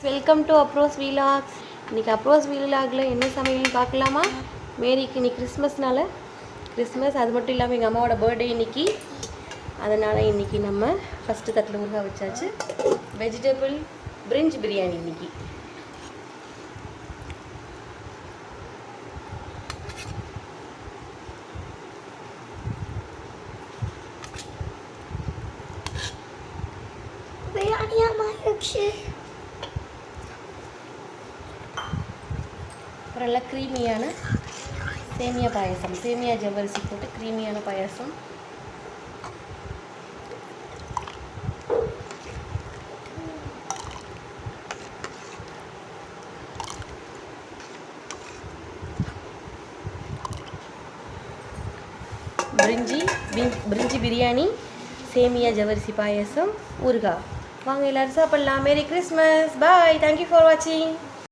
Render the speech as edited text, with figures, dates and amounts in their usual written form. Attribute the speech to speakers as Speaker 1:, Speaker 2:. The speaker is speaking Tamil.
Speaker 1: Welcome to அப்ரோஸ் வீலாக்ஸ். இன்றைக்கி அப்ரோஸ் வீலாகில் என்ன சமையல்னு பார்க்கலாமா? மேரிக்கு இன்றைக்கி கிறிஸ்மஸ், அது மட்டும் இல்லாமல் எங்கள் அம்மாவோட பர்த்டே இன்றைக்கி. அதனால் இன்றைக்கி நம்ம ஃபஸ்ட்டு தட்டில் ஊறுகாய் வச்சாச்சு. வெஜிடபிள் பிரிஞ்ச் பிரியாணி இன்றைக்கி. அப்புறம் நல்லா க்ரீமியான சேமியா பாயசம், சேமியா ஜவ்வரிசி போட்டு க்ரீமியான பாயசம். பிரிஞ்சி பிரியாணி, சேமியா ஜவ்வரிசி பாயசம், ஊறுகாய். வாங்க எல்லோரும் சாப்பிட்லாம். Merry Christmas. Bye. Thank you for வாட்சிங்.